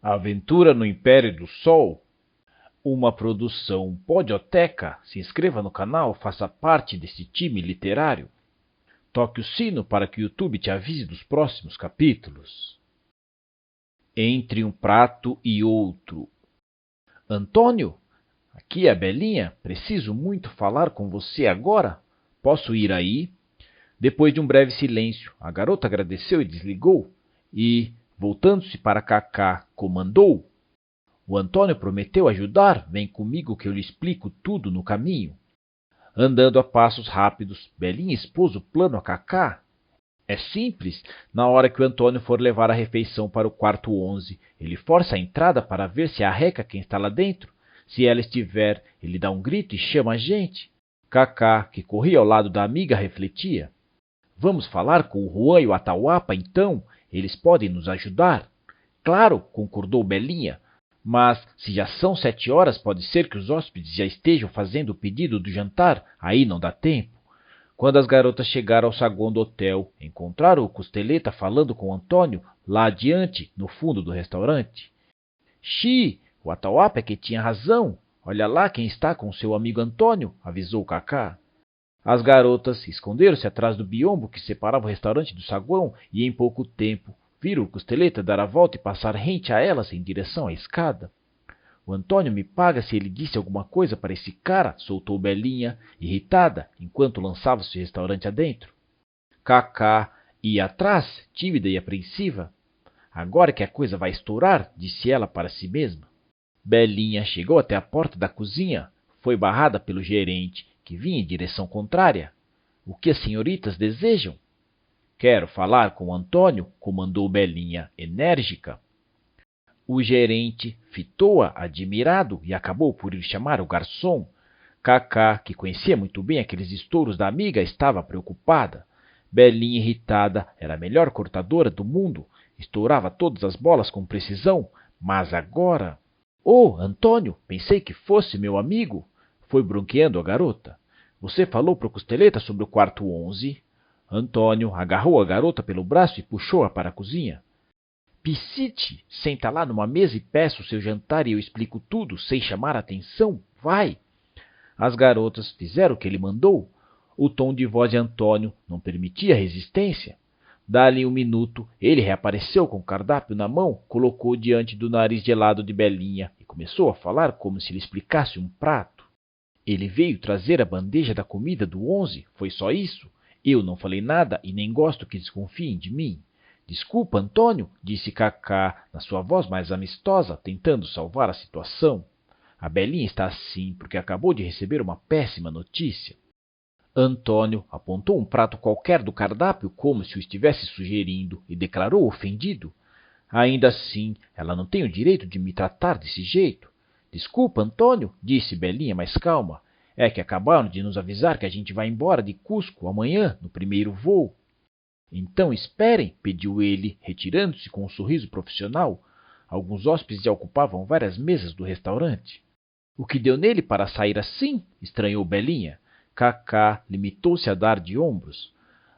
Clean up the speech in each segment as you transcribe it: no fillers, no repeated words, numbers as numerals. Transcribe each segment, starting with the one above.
Aventura no Império do Sol, uma produção Podioteca. Se inscreva no canal, faça parte desse time literário. Toque o sino para que o YouTube te avise dos próximos capítulos. Entre um prato e outro. Antônio, aqui é a Belinha. Preciso muito falar com você agora. Posso ir aí? Depois de um breve silêncio, a garota agradeceu e desligou, e, voltando-se para Cacá, comandou. O Antônio prometeu ajudar. Vem comigo que eu lhe explico tudo no caminho. Andando a passos rápidos, Belinha expôs o plano a Cacá. É simples. Na hora que o Antônio for levar a refeição para o quarto 11, ele força a entrada para ver se arreca quem está lá dentro. Se ela estiver, ele dá um grito e chama a gente. Cacá, que corria ao lado da amiga, refletia. Vamos falar com o Juan e o Atahualpa, então? Eles podem nos ajudar. Claro, concordou Belinha. Mas, se já são 7 horas, pode ser que os hóspedes já estejam fazendo o pedido do jantar. Aí não dá tempo. Quando as garotas chegaram ao saguão do hotel, encontraram o Costeleta falando com Antônio lá adiante, no fundo do restaurante. Xi, o Atahualpa é que tinha razão. Olha lá quem está com seu amigo Antônio, avisou Cacá. As garotas esconderam-se atrás do biombo que separava o restaurante do saguão e, em pouco tempo, viram o Costeleta dar a volta e passar rente a elas em direção à escada. O Antônio me paga se ele disse alguma coisa para esse cara, soltou Belinha, irritada, enquanto lançava-se o restaurante adentro. Cacá ia atrás, tímida e apreensiva. Agora que a coisa vai estourar, disse ela para si mesma. Belinha chegou até a porta da cozinha, foi barrada pelo gerente, que vinha em direção contrária. O que as senhoritas desejam? Quero falar com o Antônio, comandou Belinha, enérgica. O gerente fitou-a admirado e acabou por ir chamar o garçom. Cacá, que conhecia muito bem aqueles estouros da amiga, estava preocupada. Belinha, irritada, era a melhor cortadora do mundo, estourava todas as bolas com precisão, mas agora... Oh, Antônio, pensei que fosse meu amigo, foi bronqueando a garota. Você falou pro Costeleta sobre o quarto 11? Antônio agarrou a garota pelo braço e puxou-a para a cozinha. Piscite, senta lá numa mesa e peça o seu jantar e eu explico tudo, sem chamar a atenção. Vai! As garotas fizeram o que ele mandou. O tom de voz de Antônio não permitia resistência. Dali um minuto, ele reapareceu com o cardápio na mão, colocou diante do nariz gelado de Belinha e começou a falar como se lhe explicasse um prato. Ele veio trazer a bandeja da comida do 11, foi só isso? Eu não falei nada e nem gosto que desconfiem de mim. Desculpa, Antônio, disse Cacá, na sua voz mais amistosa, tentando salvar a situação. A Belinha está assim porque acabou de receber uma péssima notícia. Antônio apontou um prato qualquer do cardápio como se o estivesse sugerindo e declarou ofendido. Ainda assim, ela não tem o direito de me tratar desse jeito. Desculpa, Antônio, disse Belinha mais calma. É que acabaram de nos avisar que a gente vai embora de Cusco amanhã, no primeiro voo. Então esperem, pediu ele, retirando-se com um sorriso profissional. Alguns hóspedes já ocupavam várias mesas do restaurante. O que deu nele para sair assim? Estranhou Belinha. Cacá limitou-se a dar de ombros.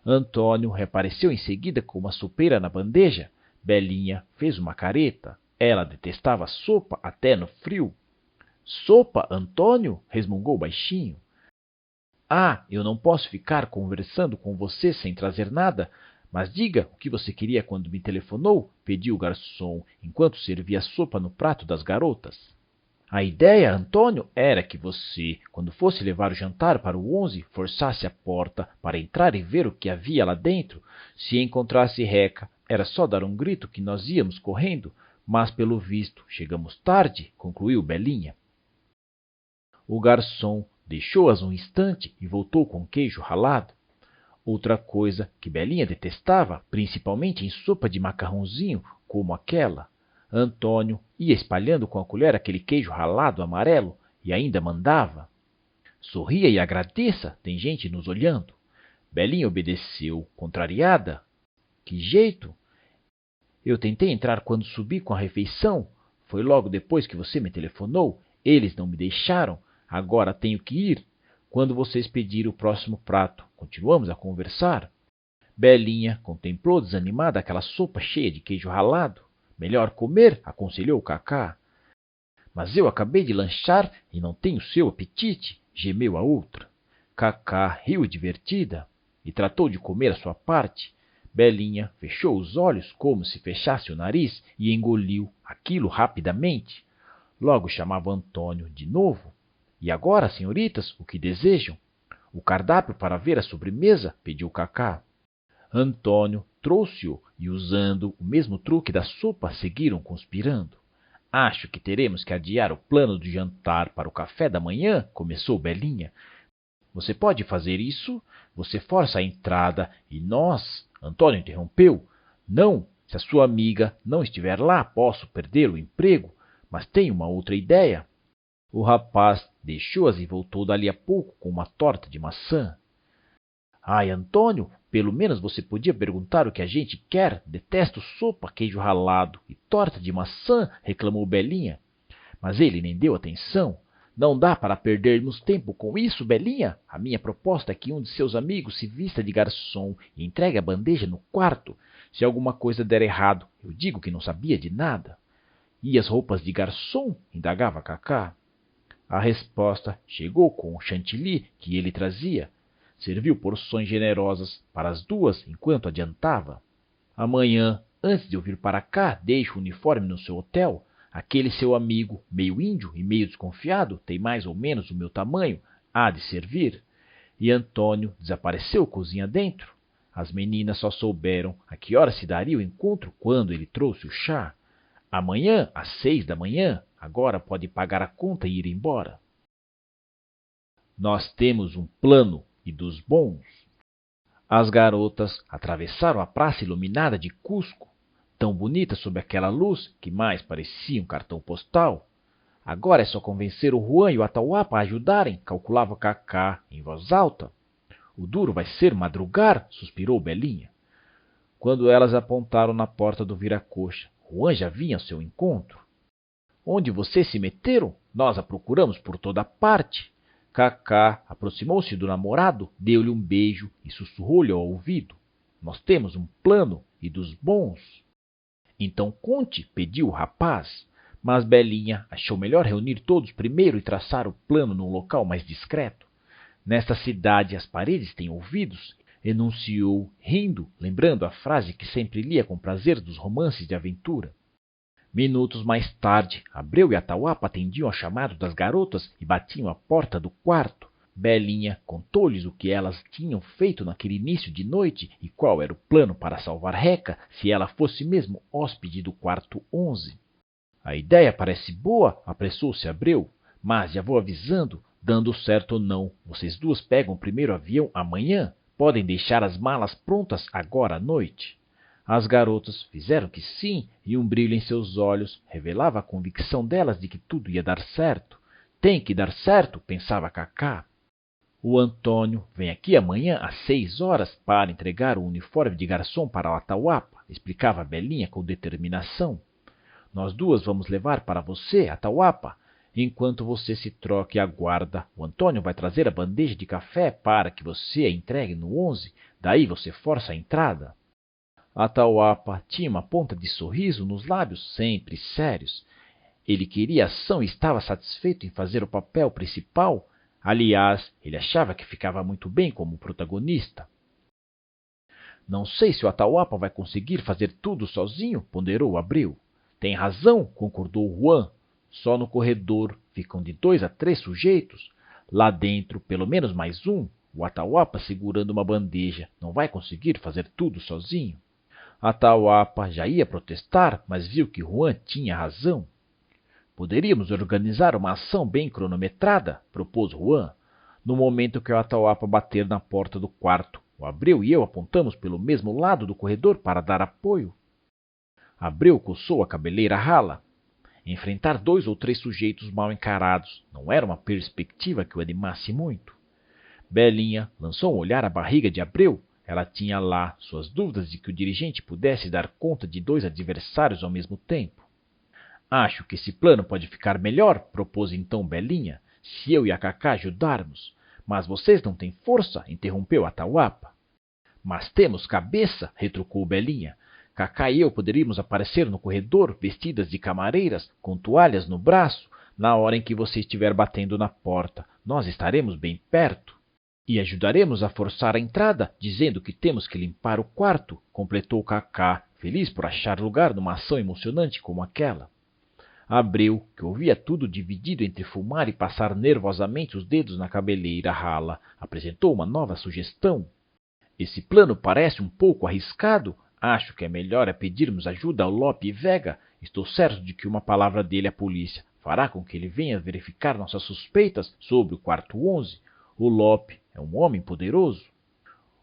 Antônio reapareceu em seguida com uma sopeira na bandeja. Belinha fez uma careta. Ela detestava sopa até no frio. Sopa, Antônio? Resmungou baixinho. Ah, eu não posso ficar conversando com você sem trazer nada, mas diga o que você queria quando me telefonou, pediu o garçom, enquanto servia sopa no prato das garotas. A ideia, Antônio, era que você, quando fosse levar o jantar para o 11, forçasse a porta para entrar e ver o que havia lá dentro. Se encontrasse Reca, era só dar um grito que nós íamos correndo, mas, pelo visto, chegamos tarde, concluiu Belinha. O garçom deixou-as um instante e voltou com queijo ralado. Outra coisa que Belinha detestava, principalmente em sopa de macarrãozinho como aquela. Antônio ia espalhando com a colher aquele queijo ralado amarelo e ainda mandava. Sorria e agradeça, tem gente nos olhando. Belinha obedeceu, contrariada. Que jeito? Eu tentei entrar quando subi com a refeição. Foi logo depois que você me telefonou. Eles não me deixaram. Agora tenho que ir. Quando vocês pedirem o próximo prato, continuamos a conversar? Belinha contemplou desanimada aquela sopa cheia de queijo ralado. Melhor comer, aconselhou Cacá. Mas eu acabei de lanchar e não tenho seu apetite, gemeu a outra. Cacá riu divertida e tratou de comer a sua parte. Belinha fechou os olhos como se fechasse o nariz e engoliu aquilo rapidamente. Logo chamava Antônio de novo. E agora, senhoritas, o que desejam? O cardápio para ver a sobremesa, pediu Cacá. Antônio trouxe-o e, usando o mesmo truque da sopa, seguiram conspirando. Acho que teremos que adiar o plano do jantar para o café da manhã, começou Belinha. Você pode fazer isso? Você força a entrada e nós... Antônio interrompeu. Não, se a sua amiga não estiver lá, posso perder o emprego, mas tenho uma outra ideia. O rapaz deixou-as e voltou dali a pouco com uma torta de maçã. Ai, Antônio, pelo menos você podia perguntar o que a gente quer. Detesto sopa, queijo ralado e torta de maçã, reclamou Belinha. Mas ele nem deu atenção. Não dá para perdermos tempo com isso, Belinha. A minha proposta é que um de seus amigos se vista de garçom e entregue a bandeja no quarto. Se alguma coisa der errado, eu digo que não sabia de nada. E as roupas de garçom? Indagava Cacá. A resposta chegou com o chantilly que ele trazia. Serviu porções generosas para as duas enquanto adiantava. Amanhã, antes de eu vir para cá, deixe o uniforme no seu hotel. Aquele seu amigo, meio índio e meio desconfiado, tem mais ou menos o meu tamanho, há de servir. E Antônio desapareceu cozinha dentro. As meninas só souberam a que hora se daria o encontro quando ele trouxe o chá. Amanhã, às 6 da manhã, agora pode pagar a conta e ir embora. Nós temos um plano, e dos bons. As garotas atravessaram a praça iluminada de Cusco, tão bonita sob aquela luz que mais parecia um cartão postal. Agora é só convencer o Juan e o Atahualpa a ajudarem, calculava Cacá em voz alta. O duro vai ser madrugar, suspirou Belinha. Quando elas apontaram na porta do vira-coxa, Juan já vinha ao seu encontro. Onde vocês se meteram? Nós a procuramos por toda parte. Cacá aproximou-se do namorado, deu-lhe um beijo e sussurrou-lhe ao ouvido. Nós temos um plano e dos bons. Então conte, pediu o rapaz. Mas Belinha achou melhor reunir todos primeiro e traçar o plano num local mais discreto. Nesta cidade as paredes têm ouvidos, enunciou, rindo, lembrando a frase que sempre lia com prazer dos romances de aventura. Minutos mais tarde, Abreu e Atahualpa atendiam ao chamado das garotas e batiam à porta do quarto. Belinha contou-lhes o que elas tinham feito naquele início de noite e qual era o plano para salvar Reca se ela fosse mesmo hóspede do quarto 11. A ideia parece boa, apressou-se Abreu, mas já vou avisando, dando certo ou não, vocês duas pegam o primeiro avião amanhã, podem deixar as malas prontas agora à noite. As garotas fizeram que sim, e um brilho em seus olhos revelava a convicção delas de que tudo ia dar certo. Tem que dar certo, pensava Cacá. O Antônio vem aqui amanhã às 6 horas para entregar o uniforme de garçom para o Atahualpa, explicava Belinha com determinação. Nós duas vamos levar para você, Atahualpa. Enquanto você se troca e aguarda, o Antônio vai trazer a bandeja de café para que você a entregue no 11, daí você força a entrada. Atahualpa tinha uma ponta de sorriso nos lábios sempre sérios. Ele queria ação e estava satisfeito em fazer o papel principal. Aliás, ele achava que ficava muito bem como protagonista. Não sei se o Atahualpa vai conseguir fazer tudo sozinho, ponderou Abreu. Tem razão, concordou Juan. Só no corredor ficam de 2 a 3 sujeitos. Lá dentro, pelo menos mais um. O Atahualpa segurando uma bandeja não vai conseguir fazer tudo sozinho. Atahualpa já ia protestar, mas viu que Juan tinha razão. Poderíamos organizar uma ação bem cronometrada, propôs Juan. No momento que o Atahualpa bater na porta do quarto, o Abreu e eu apontamos pelo mesmo lado do corredor para dar apoio. Abreu coçou a cabeleira rala. Enfrentar 2 ou 3 sujeitos mal encarados não era uma perspectiva que o animasse muito. Belinha lançou um olhar à barriga de Abreu. Ela tinha lá suas dúvidas de que o dirigente pudesse dar conta de 2 adversários ao mesmo tempo. Acho que esse plano pode ficar melhor, propôs então Belinha, se eu e a Cacá ajudarmos. Mas vocês não têm força, interrompeu Atahualpa. Mas temos cabeça, retrucou Belinha. Cacá e eu poderíamos aparecer no corredor, vestidas de camareiras, com toalhas no braço, na hora em que você estiver batendo na porta. Nós estaremos bem perto. E ajudaremos a forçar a entrada, dizendo que temos que limpar o quarto, completou Cacá, feliz por achar lugar numa ação emocionante como aquela. Abreu, que ouvia tudo dividido entre fumar e passar nervosamente os dedos na cabeleira rala, apresentou uma nova sugestão. Esse plano parece um pouco arriscado. Acho que é melhor pedirmos ajuda ao Lope Vega. Estou certo de que uma palavra dele à polícia fará com que ele venha verificar nossas suspeitas sobre o quarto 11. O Lope é um homem poderoso.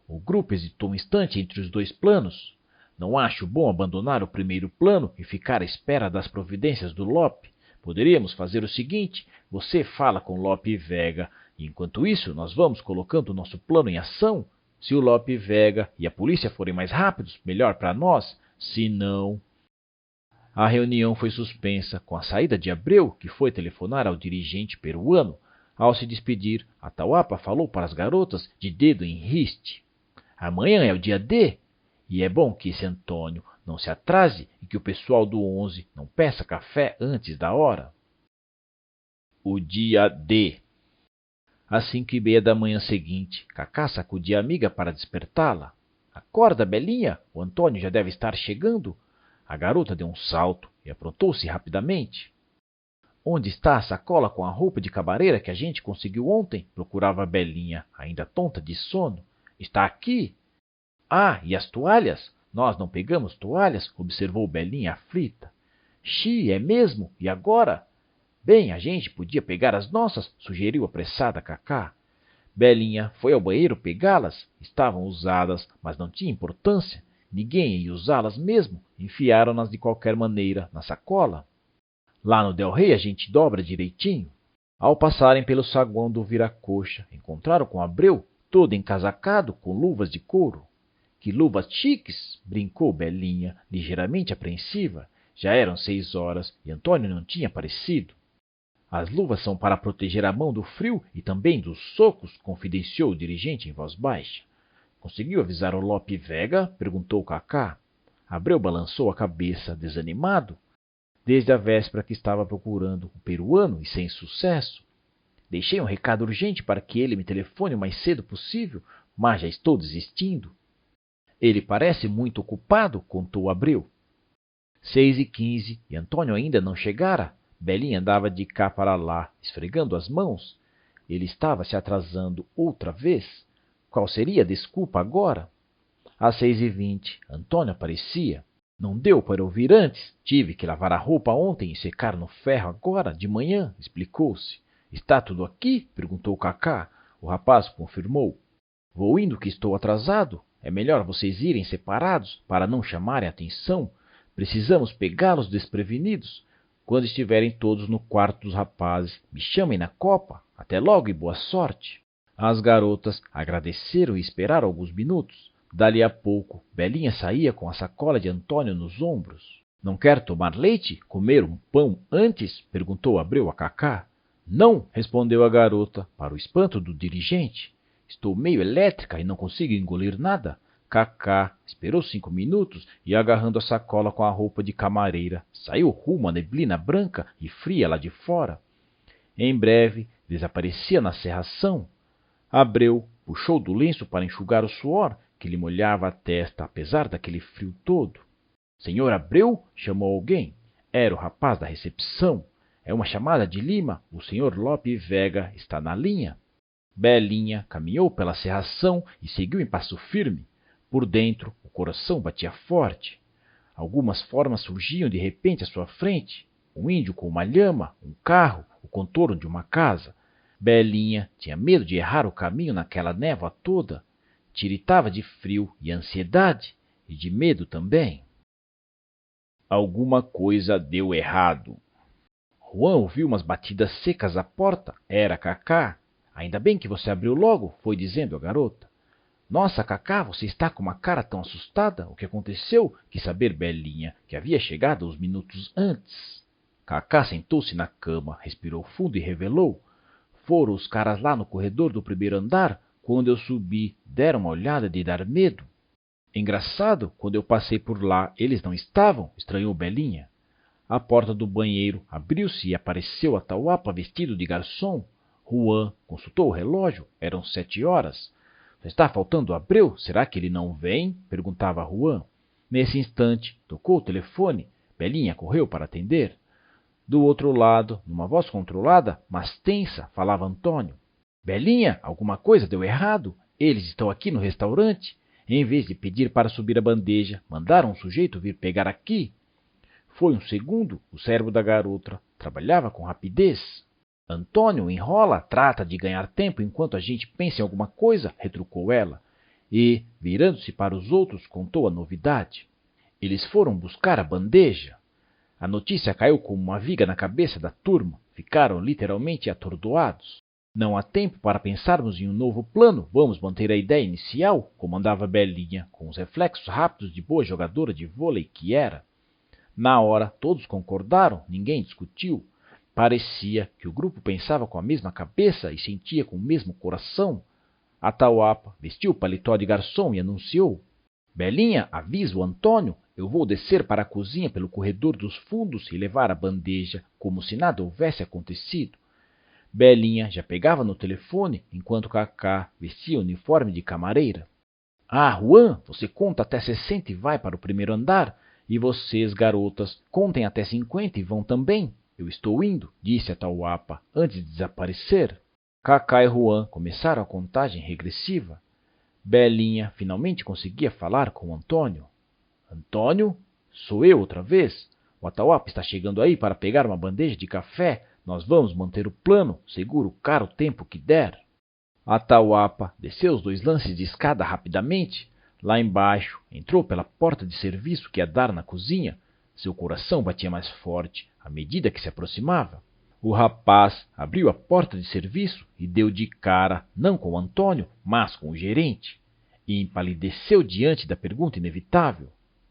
O grupo hesitou um instante entre os dois planos. Não acho bom abandonar o primeiro plano e ficar à espera das providências do Lope. Poderíamos fazer o seguinte: você fala com Lope Vega, e enquanto isso nós vamos colocando o nosso plano em ação. Se o Lope Vega e a polícia forem mais rápidos, melhor para nós. Se não... A reunião foi suspensa com a saída de Abreu, que foi telefonar ao dirigente peruano. Ao se despedir, Atahualpa falou para as garotas de dedo em riste: amanhã é o dia D, e é bom que esse Antônio não se atrase e que o pessoal do 11 não peça café antes da hora. O dia D. Às 5:30 da manhã seguinte, Cacá sacudia a amiga para despertá-la. Acorda, Belinha, o Antônio já deve estar chegando. A garota deu um salto e aprontou-se rapidamente. Onde está a sacola com a roupa de camareira que a gente conseguiu ontem? Procurava Belinha, ainda tonta de sono. Está aqui. Ah, e as toalhas? Nós não pegamos toalhas, observou Belinha aflita. Xi, é mesmo? E agora? Bem, a gente podia pegar as nossas, sugeriu apressada Cacá. Belinha foi ao banheiro pegá-las. Estavam usadas, mas não tinha importância. Ninguém ia usá-las mesmo. Enfiaram-nas de qualquer maneira na sacola. Lá no Del Rey a gente dobra direitinho. Ao passarem pelo saguão do Viracocha, encontraram com Abreu, todo encasacado, com luvas de couro. Que luvas chiques! Brincou Belinha, ligeiramente apreensiva. Já eram 6 horas e Antônio não tinha aparecido. As luvas são para proteger a mão do frio e também dos socos, confidenciou o dirigente em voz baixa. Conseguiu avisar o Lope Vega? Perguntou Cacá. Abreu balançou a cabeça, desanimado. Desde a véspera que estava procurando o peruano e sem sucesso. Deixei um recado urgente para que ele me telefone o mais cedo possível, mas já estou desistindo. Ele parece muito ocupado, contou Abreu. 6:15 e Antônio ainda não chegara. Belinha andava de cá para lá, esfregando as mãos. Ele estava se atrasando outra vez. Qual seria a desculpa agora? Às 6:20, Antônio aparecia. Não deu para ouvir antes. Tive que lavar a roupa ontem e secar no ferro agora, de manhã, explicou-se. Está tudo aqui? Perguntou Cacá. O rapaz confirmou. Vou indo que estou atrasado. É melhor vocês irem separados para não chamarem atenção. Precisamos pegá-los desprevenidos. Quando estiverem todos no quarto dos rapazes, me chamem na copa. Até logo e boa sorte. As garotas agradeceram e esperaram alguns minutos. Dali a pouco, Belinha saía com a sacola de Antônio nos ombros. Não quer tomar leite? Comer um pão antes? Perguntou Abreu a Cacá. Não, respondeu a garota, para o espanto do dirigente. Estou meio elétrica e não consigo engolir nada. Cacá esperou 5 minutos e, agarrando a sacola com a roupa de camareira, saiu rumo à neblina branca e fria lá de fora. Em breve, desaparecia na cerração. Abreu puxou do lenço para enxugar o suor, que lhe molhava a testa, apesar daquele frio todo. Senhor Abreu? Chamou alguém. Era o rapaz da recepção. É uma chamada de Lima. O senhor Lope Vega está na linha. Belinha caminhou pela cerração e seguiu em passo firme. Por dentro, o coração batia forte. Algumas formas surgiam de repente à sua frente. Um índio com uma lhama, um carro, o contorno de uma casa. Belinha tinha medo de errar o caminho naquela névoa toda. Tiritava de frio e ansiedade, e de medo também. Alguma coisa deu errado. Juan ouviu umas batidas secas à porta. Era Cacá. Ainda bem que você abriu logo, foi dizendo a garota. Nossa, Cacá, você está com uma cara tão assustada. O que aconteceu? Quis saber Belinha, que havia chegado uns minutos antes. Cacá sentou-se na cama, respirou fundo e revelou. Foram os caras lá no corredor do primeiro andar. Quando eu subi, deram uma olhada de dar medo. Engraçado, quando eu passei por lá, eles não estavam, estranhou Belinha. A porta do banheiro abriu-se e apareceu Atahualpa vestido de garçom. Juan consultou o relógio, eram 7 horas. Só está faltando Abreu, será que ele não vem? Perguntava Juan. Nesse instante, tocou o telefone. Belinha correu para atender. Do outro lado, numa voz controlada, mas tensa, falava Antônio. Belinha, alguma coisa deu errado. Eles estão aqui no restaurante. Em vez de pedir para subir a bandeja, mandaram um sujeito vir pegar aqui. Foi um segundo, o cérebro da garota trabalhava com rapidez. Antônio enrola, trata de ganhar tempo enquanto a gente pensa em alguma coisa, retrucou ela. E, virando-se para os outros, contou a novidade. Eles foram buscar a bandeja. A notícia caiu como uma viga na cabeça da turma. Ficaram literalmente atordoados. Não há tempo para pensarmos em um novo plano. Vamos manter a ideia inicial, comandava Belinha, com os reflexos rápidos de boa jogadora de vôlei que era. Na hora, todos concordaram, ninguém discutiu. Parecia que o grupo pensava com a mesma cabeça e sentia com o mesmo coração. Atahualpa vestiu o paletó de garçom e anunciou. Belinha, avisa o Antônio. Eu vou descer para a cozinha pelo corredor dos fundos e levar a bandeja, como se nada houvesse acontecido. Belinha já pegava no telefone, enquanto Cacá vestia o uniforme de camareira. Ah, Juan, você conta até 60 e vai para o primeiro andar. E vocês, garotas, contem até 50 e vão também. Eu estou indo, disse Atahualpa, antes de desaparecer. Cacá e Juan começaram a contagem regressiva. Belinha finalmente conseguia falar com Antônio. Antônio? Sou eu outra vez. O Atahualpa está chegando aí para pegar uma bandeja de café. Nós vamos manter o plano, segura o cara o tempo que der. Atahualpa desceu os 2 lances de escada rapidamente. Lá embaixo, entrou pela porta de serviço que ia dar na cozinha. Seu coração batia mais forte à medida que se aproximava. O rapaz abriu a porta de serviço e deu de cara, não com Antônio, mas com o gerente. E empalideceu diante da pergunta inevitável.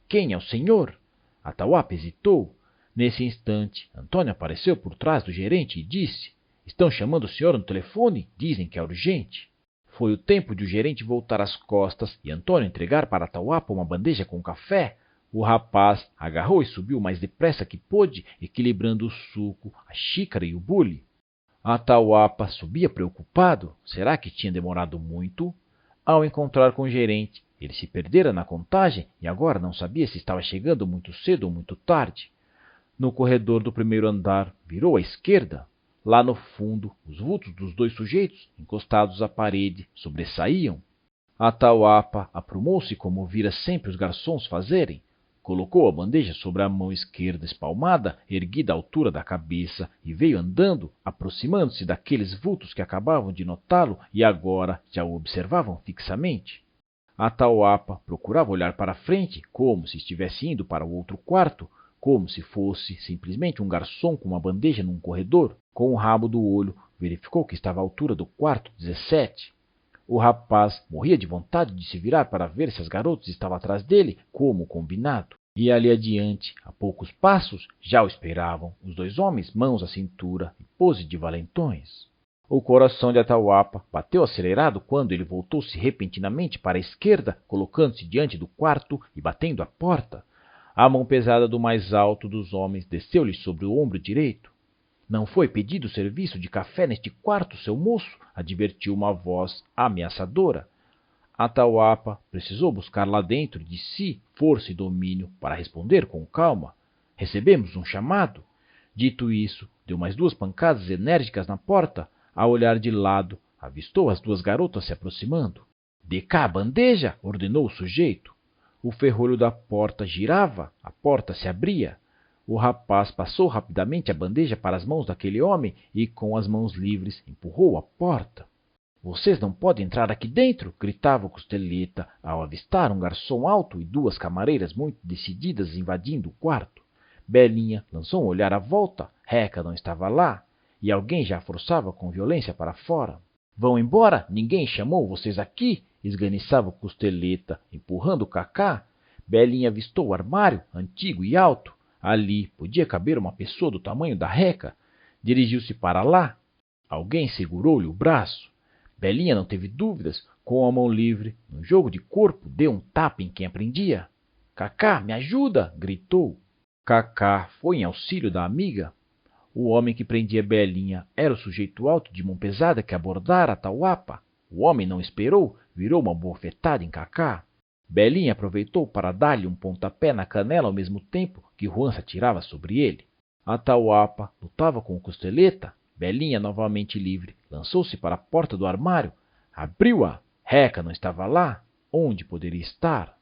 Quem é o senhor? Atahualpa hesitou. Nesse instante, Antônio apareceu por trás do gerente e disse: Estão chamando o senhor no telefone? Dizem que é urgente. Foi o tempo de o gerente voltar as costas e Antônio entregar para Atahualpa uma bandeja com café. O rapaz agarrou e subiu o mais depressa que pôde, equilibrando o suco, a xícara e o bule. Atahualpa subia preocupado. Será que tinha demorado muito? Ao encontrar com o gerente, ele se perdera na contagem e agora não sabia se estava chegando muito cedo ou muito tarde. No corredor do primeiro andar, virou à esquerda. Lá no fundo, os vultos dos 2 sujeitos, encostados à parede, sobressaíam. Atahualpa aprumou-se como vira sempre os garçons fazerem. Colocou a bandeja sobre a mão esquerda espalmada, erguida à altura da cabeça, e veio andando, aproximando-se daqueles vultos que acabavam de notá-lo e agora já o observavam fixamente. Atahualpa procurava olhar para a frente, como se estivesse indo para o outro quarto, como se fosse simplesmente um garçom com uma bandeja num corredor. Com o rabo do olho, verificou que estava à altura do quarto 17. O rapaz morria de vontade de se virar para ver se as garotas estavam atrás dele, como combinado. E ali adiante, a poucos passos, já o esperavam os 2 homens, mãos à cintura e pose de valentões. O coração de Atahualpa bateu acelerado quando ele voltou-se repentinamente para a esquerda, colocando-se diante do quarto e batendo a porta. A mão pesada do mais alto dos homens desceu-lhe sobre o ombro direito. Não foi pedido serviço de café neste quarto, seu moço? Advertiu uma voz ameaçadora. Atahualpa precisou buscar lá dentro de si força e domínio para responder com calma. Recebemos um chamado. Dito isso, deu mais 2 pancadas enérgicas na porta. Ao olhar de lado, avistou as 2 garotas se aproximando. Dê cá a bandeja, ordenou o sujeito. O ferrolho da porta girava, a porta se abria. O rapaz passou rapidamente a bandeja para as mãos daquele homem e, com as mãos livres, empurrou a porta. Vocês não podem entrar aqui dentro! Gritava o Costeleta ao avistar um garçom alto e 2 camareiras muito decididas invadindo o quarto. Belinha lançou um olhar à volta. Reca não estava lá e alguém já a forçava com violência para fora. Vão embora! Ninguém chamou vocês aqui! Esganiçava o Costeleta, empurrando o Cacá. Belinha avistou o armário, antigo e alto. Ali podia caber uma pessoa do tamanho da Reca. Dirigiu-se para lá. Alguém segurou-lhe o braço. Belinha não teve dúvidas. Com a mão livre, no jogo de corpo, deu um tapa em quem aprendia. Cacá, me ajuda! Gritou. Cacá foi em auxílio da amiga. O homem que prendia Belinha era o sujeito alto de mão pesada que abordara Atauapa. O homem não esperou, virou uma bofetada em Cacá. Belinha aproveitou para dar-lhe um pontapé na canela ao mesmo tempo que Juan se atirava sobre ele. Atauapa lutava com o Costeleta. Belinha, novamente livre, lançou-se para a porta do armário. Abriu-a. Reca não estava lá. Onde poderia estar?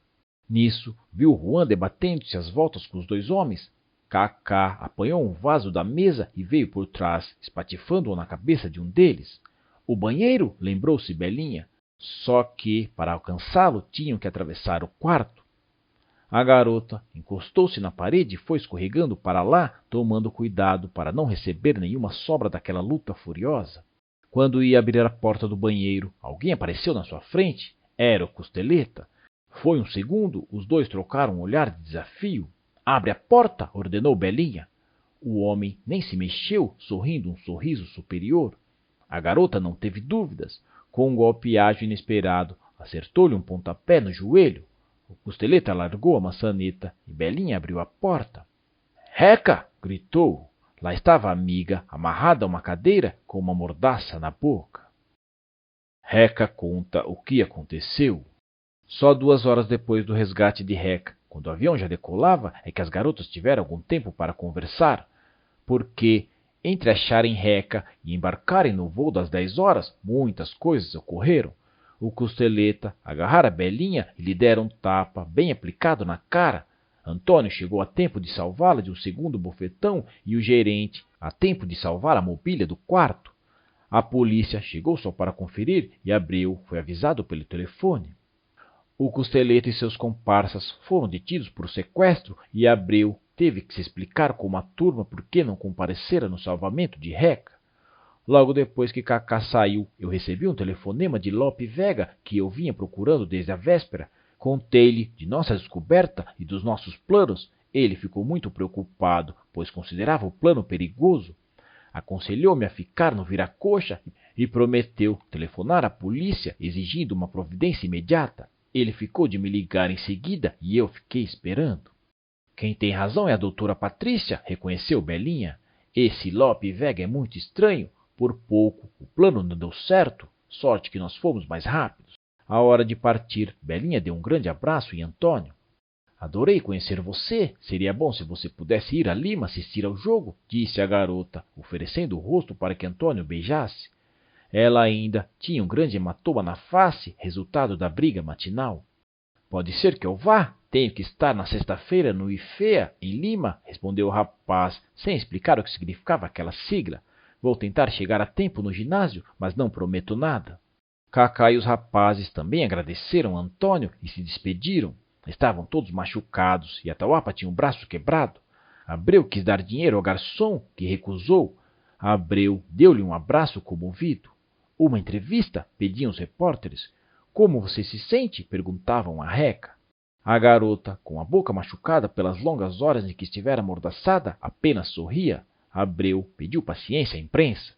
Nisso, viu Juan debatendo-se às voltas com os dois homens. Cacá apanhou um vaso da mesa e veio por trás, espatifando-o na cabeça de um deles. O banheiro, lembrou-se Belinha. Só que, para alcançá-lo, tinham que atravessar o quarto. A garota encostou-se na parede e foi escorregando para lá, tomando cuidado para não receber nenhuma sobra daquela luta furiosa. Quando ia abrir a porta do banheiro, alguém apareceu na sua frente. Era o Costeleta. Foi um segundo, os dois trocaram um olhar de desafio. «Abre a porta!» ordenou Belinha. O homem nem se mexeu, sorrindo um sorriso superior. A garota não teve dúvidas. Com um golpe ágil e inesperado, acertou-lhe um pontapé no joelho. O Costeleta largou a maçaneta e Belinha abriu a porta. «Reca!» gritou. Lá estava a amiga, amarrada a uma cadeira, com uma mordaça na boca. Reca conta o que aconteceu. Só 2 horas depois do resgate de Reca, quando o avião já decolava, é que as garotas tiveram algum tempo para conversar, porque, entre acharem Reca e embarcarem no voo das 10 horas, muitas coisas ocorreram. O Costeleta agarrara Belinha e lhe dera um tapa bem aplicado na cara. Antônio chegou a tempo de salvá-la de um segundo bofetão e o gerente a tempo de salvar a mobília do quarto. A polícia chegou só para conferir e Abreu foi avisado pelo telefone. O Costeleta e seus comparsas foram detidos por sequestro e Abreu teve que se explicar com uma turma por que não comparecera no salvamento de Reca. Logo depois que Cacá saiu, eu recebi um telefonema de Lope Vega, que eu vinha procurando desde a véspera. Contei-lhe de nossa descoberta e dos nossos planos. Ele ficou muito preocupado, pois considerava o plano perigoso. Aconselhou-me a ficar no Viracocha e prometeu telefonar à polícia exigindo uma providência imediata. Ele ficou de me ligar em seguida e eu fiquei esperando. Quem tem razão é a doutora Patrícia, reconheceu Belinha. Esse Lope Vega é muito estranho. Por pouco, o plano não deu certo. Sorte que nós fomos mais rápidos. À hora de partir, Belinha deu um grande abraço em Antônio. Adorei conhecer você. Seria bom se você pudesse ir a Lima assistir ao jogo, disse a garota, oferecendo o rosto para que Antônio beijasse. Ela ainda tinha um grande hematoma na face, resultado da briga matinal. Pode ser que eu vá. Tenho que estar na sexta-feira no IFEA, em Lima, respondeu o rapaz, sem explicar o que significava aquela sigla. Vou tentar chegar a tempo no ginásio, mas não prometo nada. Cacá e os rapazes também agradeceram a Antônio e se despediram. Estavam todos machucados e Atauapa tinha um braço quebrado. Abreu quis dar dinheiro ao garçom, que recusou. Abreu deu-lhe um abraço comovido. Uma entrevista? Pediam os repórteres. Como você se sente? Perguntavam a Reca. A garota, com a boca machucada pelas longas horas em que estivera amordaçada, apenas sorria. Abreu pediu paciência à imprensa.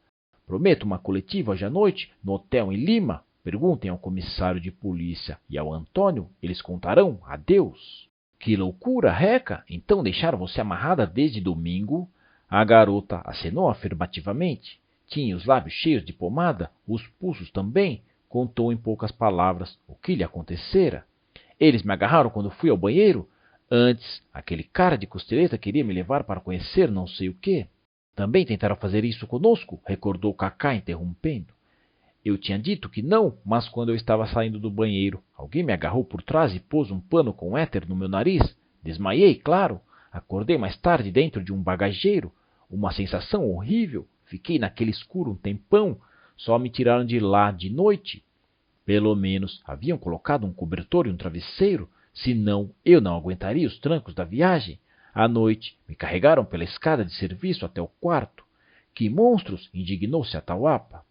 Prometo uma coletiva hoje à noite, no hotel em Lima. Perguntem ao comissário de polícia e ao Antônio, eles contarão a Deus. Que loucura, Reca! Então deixaram você amarrada desde domingo? A garota acenou afirmativamente. Tinha os lábios cheios de pomada, os pulsos também. Contou em poucas palavras o que lhe acontecera. Eles me agarraram quando fui ao banheiro. Antes, aquele cara de Costeleta queria me levar para conhecer não sei o quê. Também tentaram fazer isso conosco, recordou Cacá interrompendo. Eu tinha dito que não, mas quando eu estava saindo do banheiro, alguém me agarrou por trás e pôs um pano com éter no meu nariz. Desmaiei, claro. Acordei mais tarde dentro de um bagageiro. Uma sensação horrível. Fiquei naquele escuro um tempão. Só me tiraram de lá de noite. Pelo menos haviam colocado um cobertor e um travesseiro. Senão, eu não aguentaria os trancos da viagem. À noite, me carregaram pela escada de serviço até o quarto. Que monstros! Indignou-se Atauapa.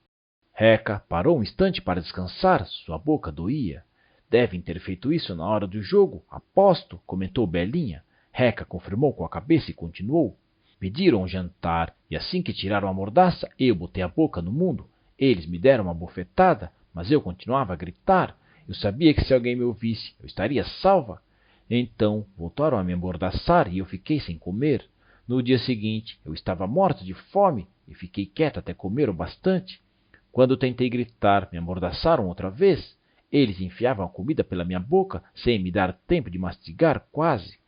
Reca parou um instante para descansar, sua boca doía. Devem ter feito isso na hora do jogo, aposto, comentou Belinha. Reca confirmou com a cabeça e continuou. Pediram um jantar, e assim que tiraram a mordaça, eu botei a boca no mundo. Eles me deram uma bofetada, mas eu continuava a gritar. Eu sabia que se alguém me ouvisse, eu estaria salva. Então voltaram a me amordaçar e eu fiquei sem comer. No dia seguinte, eu estava morta de fome e fiquei quieta até comer o bastante. Quando tentei gritar, me amordaçaram outra vez. Eles enfiavam a comida pela minha boca, sem me dar tempo de mastigar quase,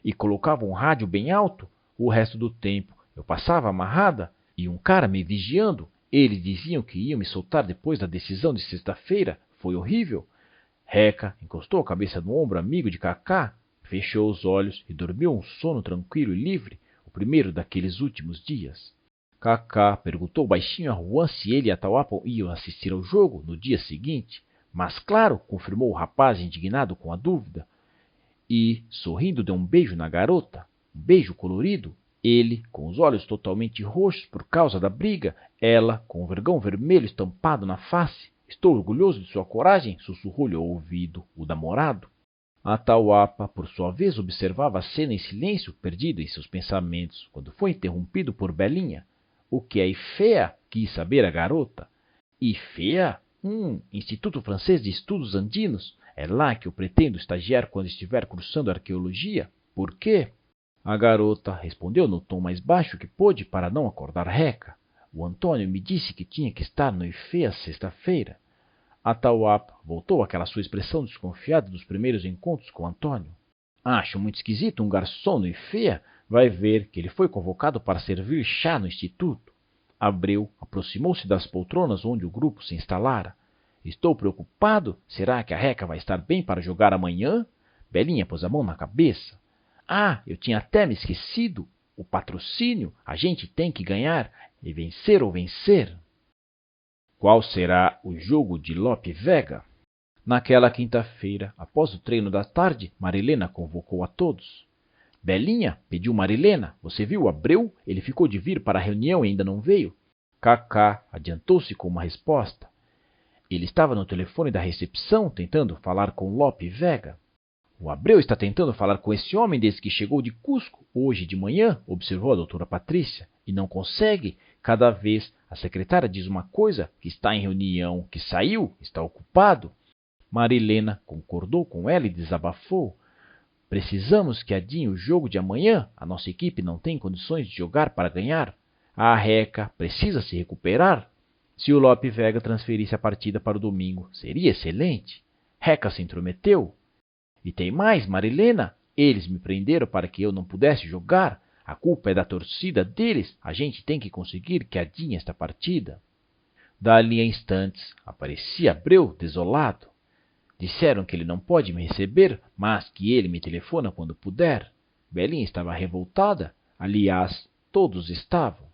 e colocavam o rádio bem alto. O resto do tempo eu passava amarrada e um cara me vigiando. Eles diziam que iam me soltar depois da decisão de sexta-feira. Foi horrível. Reca encostou a cabeça no ombro amigo de Kaká, fechou os olhos e dormiu um sono tranquilo e livre, o primeiro daqueles últimos dias. Kaká perguntou baixinho a Juan se ele e a Tauapa iam assistir ao jogo no dia seguinte. Mas claro, confirmou o rapaz indignado com a dúvida. E, sorrindo, deu um beijo na garota, um beijo colorido. Ele, com os olhos totalmente roxos por causa da briga, ela, com o vergão vermelho estampado na face. Estou orgulhoso de sua coragem, sussurrou-lhe ao ouvido o namorado. A Tauapa, por sua vez, observava a cena em silêncio, perdido em seus pensamentos, quando foi interrompido por Belinha. O que é Ifea? Quis saber a garota. Ifea? Instituto Francês de Estudos Andinos. É lá que eu pretendo estagiar quando estiver cursando arqueologia. Por quê? A garota respondeu no tom mais baixo que pôde para não acordar Reca. O Antônio me disse que tinha que estar no Ifea sexta-feira. A Tauapa voltou àquela sua expressão desconfiada dos primeiros encontros com Antônio. Acho muito esquisito um garçom no Ifea. Vai ver que ele foi convocado para servir chá no instituto. Abreu aproximou-se das poltronas onde o grupo se instalara. Estou preocupado. Será que a Reca vai estar bem para jogar amanhã? Belinha pôs a mão na cabeça. Eu tinha até me esquecido. O patrocínio, a gente tem que ganhar. E vencer ou vencer. Qual será o jogo de Lope Vega? Naquela quinta-feira, após o treino da tarde, Marilena convocou a todos. Belinha, pediu Marilena, você viu o Abreu? Ele ficou de vir para a reunião e ainda não veio. Kaká adiantou-se com uma resposta. Ele estava no telefone da recepção tentando falar com Lope Vega. O Abreu está tentando falar com esse homem desde que chegou de Cusco, hoje de manhã, observou a doutora Patrícia, e não consegue. Cada vez a secretária diz uma coisa, que está em reunião, que saiu, está ocupado. Marilena concordou com ela e desabafou. Precisamos que adiem o jogo de amanhã. A nossa equipe não tem condições de jogar para ganhar. A Reca precisa se recuperar. Se o Lope Vega transferisse a partida para o domingo, seria excelente. Reca se intrometeu. E tem mais, Marilena. Eles me prenderam para que eu não pudesse jogar. A culpa é da torcida deles. A gente tem que conseguir que adiem esta partida. Dali a instantes, aparecia Abreu desolado. Disseram que ele não pode me receber, mas que ele me telefona quando puder. Belinha estava revoltada. Aliás, todos estavam.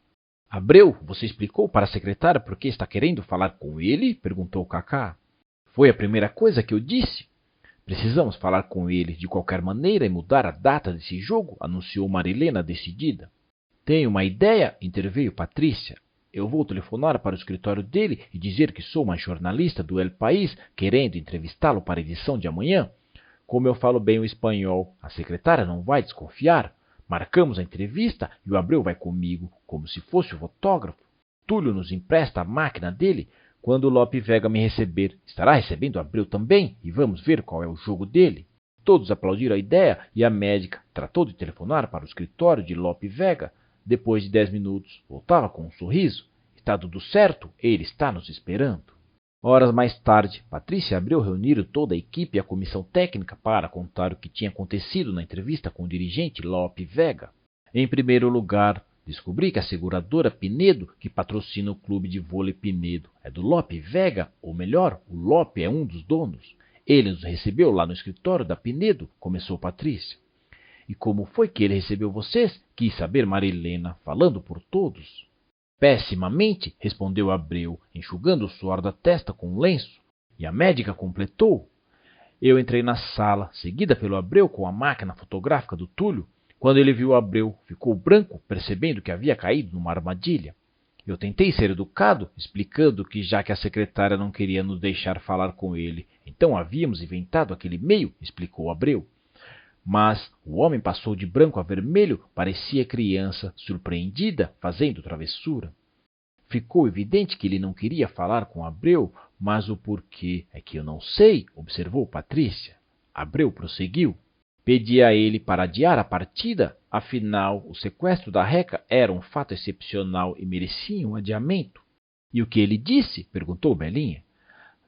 Abreu, você explicou para a secretária por que está querendo falar com ele? Perguntou Kaká. Foi a primeira coisa que eu disse. Precisamos falar com ele de qualquer maneira e mudar a data desse jogo, anunciou Marilena decidida. Tenho uma ideia, interveio Patrícia. Eu vou telefonar para o escritório dele e dizer que sou uma jornalista do El País querendo entrevistá-lo para a edição de amanhã. Como eu falo bem o espanhol, a secretária não vai desconfiar. Marcamos a entrevista e o Abreu vai comigo, como se fosse o fotógrafo. Túlio nos empresta a máquina dele. Quando o Lope Vega me receber, estará recebendo o Abreu também e vamos ver qual é o jogo dele. Todos aplaudiram a ideia e a médica tratou de telefonar para o escritório de Lope Vega. Depois de 10 minutos, voltava com um sorriso. Está tudo certo, ele está nos esperando. Horas mais tarde, Patrícia e Abreu reuniram toda a equipe e a comissão técnica para contar o que tinha acontecido na entrevista com o dirigente Lope Vega. Em primeiro lugar, descobri que a seguradora Pinedo, que patrocina o clube de vôlei Pinedo, é do Lope Vega, ou melhor, o Lope é um dos donos. Ele nos recebeu lá no escritório da Pinedo, começou Patrícia. E como foi que ele recebeu vocês? Quis saber Marilena, falando por todos. Pessimamente, respondeu Abreu, enxugando o suor da testa com um lenço. E a médica completou. Eu entrei na sala, seguida pelo Abreu com a máquina fotográfica do Túlio. Quando ele viu Abreu, ficou branco, percebendo que havia caído numa armadilha. Eu tentei ser educado, explicando que já que a secretária não queria nos deixar falar com ele, então havíamos inventado aquele meio, explicou Abreu. Mas o homem passou de branco a vermelho, parecia criança, surpreendida, fazendo travessura. Ficou evidente que ele não queria falar com Abreu, mas o porquê é que eu não sei, observou Patrícia. Abreu prosseguiu. Pedi a ele para adiar a partida, afinal, o sequestro da Reca era um fato excepcional e merecia um adiamento. E o que ele disse? Perguntou Belinha.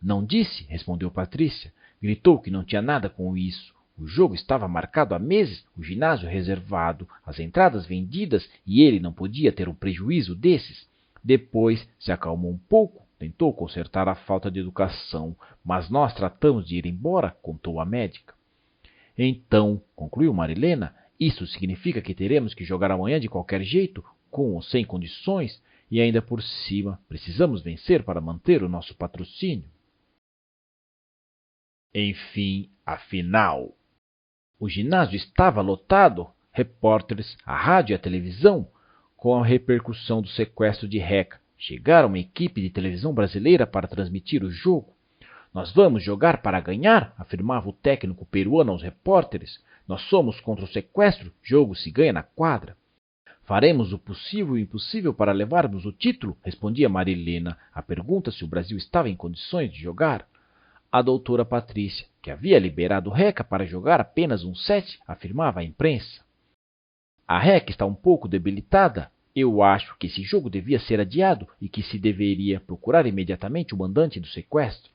Não disse, respondeu Patrícia. Gritou que não tinha nada com isso. O jogo estava marcado há meses, o ginásio reservado, as entradas vendidas e ele não podia ter um prejuízo desses. Depois se acalmou um pouco, tentou consertar a falta de educação, mas nós tratamos de ir embora, contou a médica. Então, concluiu Marilena, isso significa que teremos que jogar amanhã de qualquer jeito, com ou sem condições, e ainda por cima precisamos vencer para manter o nosso patrocínio. Enfim, a final. O ginásio estava lotado, repórteres, a rádio e a televisão. Com a repercussão do sequestro de Reca, chegaram uma equipe de televisão brasileira para transmitir o jogo. Nós vamos jogar para ganhar, afirmava o técnico peruano aos repórteres. Nós somos contra o sequestro, jogo se ganha na quadra. Faremos o possível e o impossível para levarmos o título, respondia Marilena, à pergunta se o Brasil estava em condições de jogar. A doutora Patrícia, que havia liberado Reca para jogar apenas um set, afirmava à imprensa. A Reca está um pouco debilitada. Eu acho que esse jogo devia ser adiado e que se deveria procurar imediatamente o mandante do sequestro.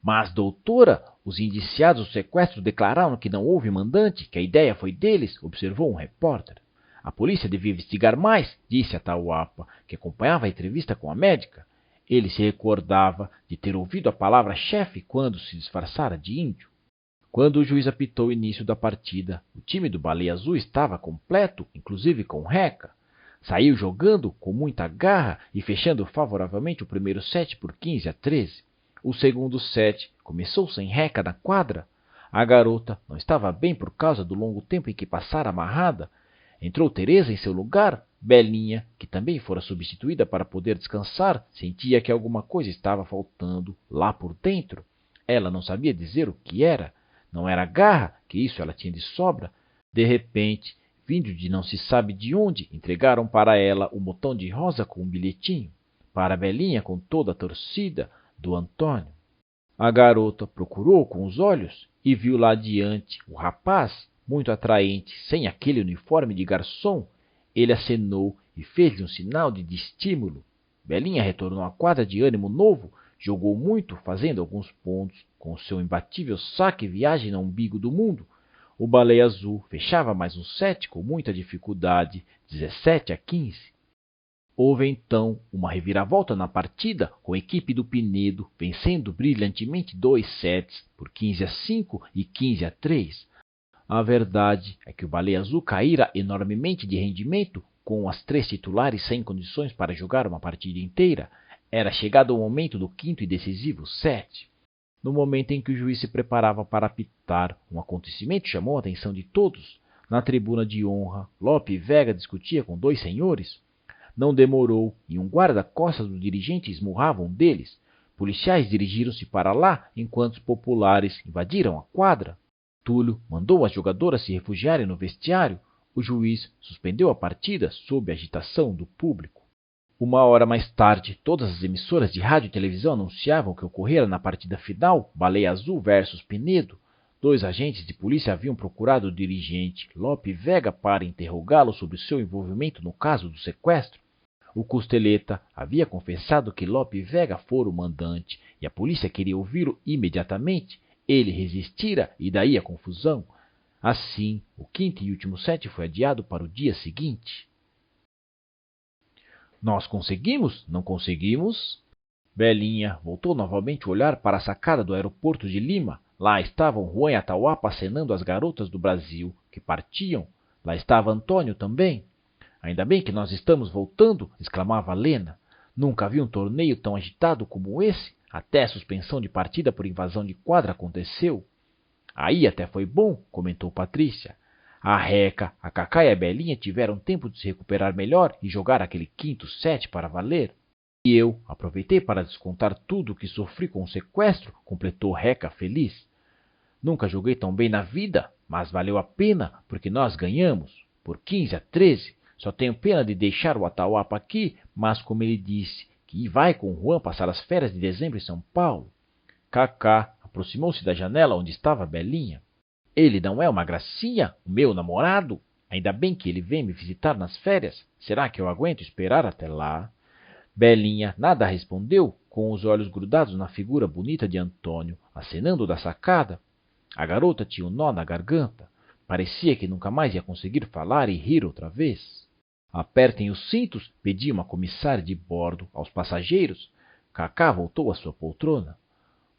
Mas, doutora, os indiciados do sequestro declararam que não houve mandante, que a ideia foi deles, observou um repórter. A polícia devia investigar mais, disse Atahualpa, que acompanhava a entrevista com a médica. Ele se recordava de ter ouvido a palavra chefe quando se disfarçara de índio. Quando o juiz apitou o início da partida, o time do Baleia Azul estava completo, inclusive com Reca. Saiu jogando com muita garra e fechando favoravelmente o primeiro set por 15-13. O segundo set começou sem Reca na quadra. A garota não estava bem por causa do longo tempo em que passara amarrada. Entrou Teresa em seu lugar. Belinha, que também fora substituída para poder descansar, sentia que alguma coisa estava faltando lá por dentro. Ela não sabia dizer o que era. Não era garra, que isso ela tinha de sobra. De repente, vindo de não se sabe de onde, entregaram para ela um botão de rosa com um bilhetinho. Para Belinha, com toda a torcida, do Antônio. A garota procurou com os olhos e viu lá adiante o rapaz, muito atraente, sem aquele uniforme de garçom. Ele acenou e fez-lhe um sinal de estímulo. Belinha retornou à quadra de ânimo novo, jogou muito, fazendo alguns pontos, com seu imbatível saque viagem no umbigo do mundo. O Baleia Azul fechava mais um set com muita dificuldade, 17-15. Houve então uma reviravolta na partida, com a equipe do Pinedo vencendo brilhantemente 2 sets por 15-5 e 15-3. A verdade é que o Baleia Azul caíra enormemente de rendimento, com as 3 titulares sem condições para jogar uma partida inteira. Era chegado o momento do quinto e decisivo set. No momento em que o juiz se preparava para apitar, um acontecimento chamou a atenção de todos. Na tribuna de honra, Lope Vega discutia com 2 senhores. Não demorou e um guarda-costas do dirigente esmurrava um deles. Policiais dirigiram-se para lá enquanto os populares invadiram a quadra. Túlio mandou as jogadoras se refugiarem no vestiário. O juiz suspendeu a partida sob a agitação do público. 1 hora mais tarde, todas as emissoras de rádio e televisão anunciavam que ocorrera na partida final Baleia Azul versus Pinedo. 2 agentes de polícia haviam procurado o dirigente Lope Vega para interrogá-lo sobre seu envolvimento no caso do sequestro. O Costeleta havia confessado que Lope Vega fora o mandante e a polícia queria ouvi-lo imediatamente. Ele resistira e daí a confusão. Assim, o quinto e último set foi adiado para o dia seguinte. Nós conseguimos? Não conseguimos? Belinha voltou novamente o olhar para a sacada do aeroporto de Lima. Lá estavam Juan e Atahualpa acenando as garotas do Brasil, que partiam. Lá estava Antônio também. Ainda bem que nós estamos voltando, exclamava Lena. Nunca vi um torneio tão agitado como esse. Até a suspensão de partida por invasão de quadra aconteceu. Aí até foi bom, comentou Patrícia. A Reca, a Cacá e a Belinha tiveram tempo de se recuperar melhor e jogar aquele quinto set para valer. E eu aproveitei para descontar tudo o que sofri com o sequestro, completou Reca feliz. Nunca joguei tão bem na vida, mas valeu a pena porque nós ganhamos, por 15-13. Só tenho pena de deixar o Atahualpa aqui, mas como ele disse que vai com Juan passar as férias de dezembro em São Paulo. Cacá aproximou-se da janela onde estava Belinha. Ele não é uma gracinha, o meu namorado? Ainda bem que ele vem me visitar nas férias. Será que eu aguento esperar até lá? Belinha nada respondeu, com os olhos grudados na figura bonita de Antônio, acenando da sacada. A garota tinha um nó na garganta. Parecia que nunca mais ia conseguir falar e rir outra vez. Apertem os cintos, pediu uma comissária de bordo aos passageiros. Cacá voltou à sua poltrona.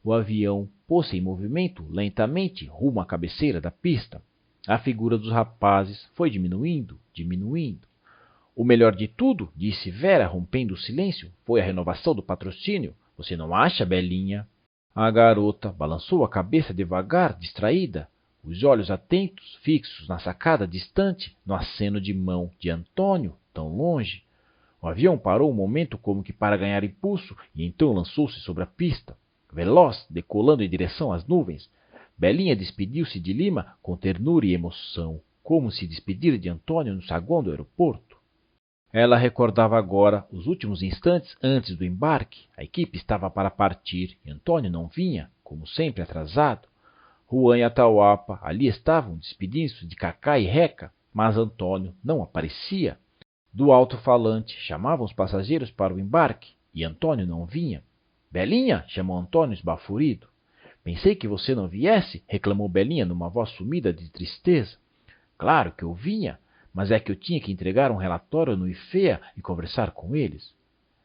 O avião pôs-se em movimento lentamente rumo à cabeceira da pista. A figura dos rapazes foi diminuindo, diminuindo. O melhor de tudo, disse Vera, rompendo o silêncio, foi a renovação do patrocínio. Você não acha, Belinha? A garota balançou a cabeça devagar, distraída, os olhos atentos, fixos na sacada distante, no aceno de mão de Antônio, tão longe. O avião parou um momento como que para ganhar impulso e então lançou-se sobre a pista, veloz, decolando em direção às nuvens. Belinha despediu-se de Lima com ternura e emoção, como se despedira de Antônio no saguão do aeroporto. Ela recordava agora os últimos instantes antes do embarque. A equipe estava para partir e Antônio não vinha, como sempre atrasado. Juan e Atahualpa ali estavam despedindo-se de Cacá e Reca, mas Antônio não aparecia. Do alto-falante chamavam os passageiros para o embarque e Antônio não vinha. Belinha, chamou Antônio esbaforido. Pensei que você não viesse, reclamou Belinha numa voz sumida de tristeza. Claro que eu vinha, mas é que eu tinha que entregar um relatório no IFEA e conversar com eles.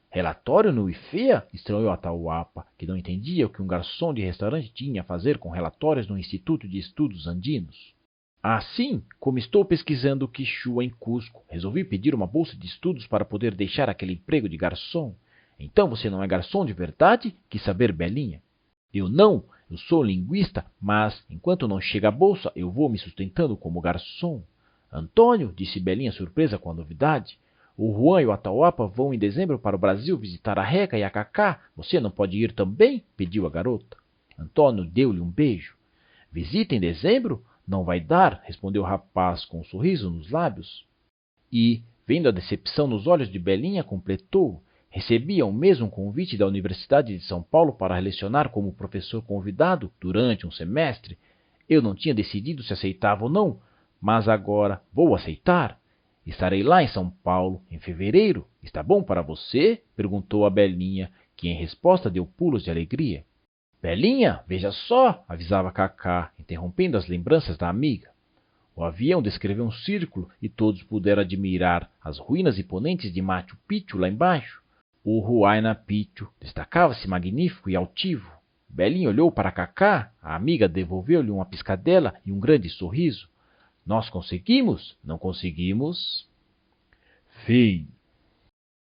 Relatório no IFEA? Estranhou Atahualpa, que não entendia o que um garçom de restaurante tinha a fazer com relatórios no Instituto de Estudos Andinos. Ah, sim, como estou pesquisando o Quichua em Cusco, resolvi pedir uma bolsa de estudos para poder deixar aquele emprego de garçom. Então você não é garçom de verdade? Quis saber Belinha. Eu não, eu sou linguista, mas enquanto não chega a bolsa, eu vou me sustentando como garçom. Antônio, disse Belinha surpresa com a novidade, o Juan e o Atahualpa vão em dezembro para o Brasil visitar a Reca e a Cacá. Você não pode ir também? Pediu a garota. Antônio deu-lhe um beijo. Visita em dezembro? Não vai dar, respondeu o rapaz com um sorriso nos lábios. E, vendo a decepção nos olhos de Belinha, completou. Recebia o mesmo convite da Universidade de São Paulo para lecionar como professor convidado durante um semestre. Eu não tinha decidido se aceitava ou não, mas agora vou aceitar. Estarei lá em São Paulo em fevereiro. Está bom para você? Perguntou a Belinha, que em resposta deu pulos de alegria. Belinha, veja só, avisava Cacá, interrompendo as lembranças da amiga. O avião descreveu um círculo e todos puderam admirar as ruínas imponentes de Machu Picchu lá embaixo. O Huayna Picchu destacava-se magnífico e altivo. Belinha olhou para Cacá, a amiga devolveu-lhe uma piscadela e um grande sorriso. Nós conseguimos? Não conseguimos? Fim.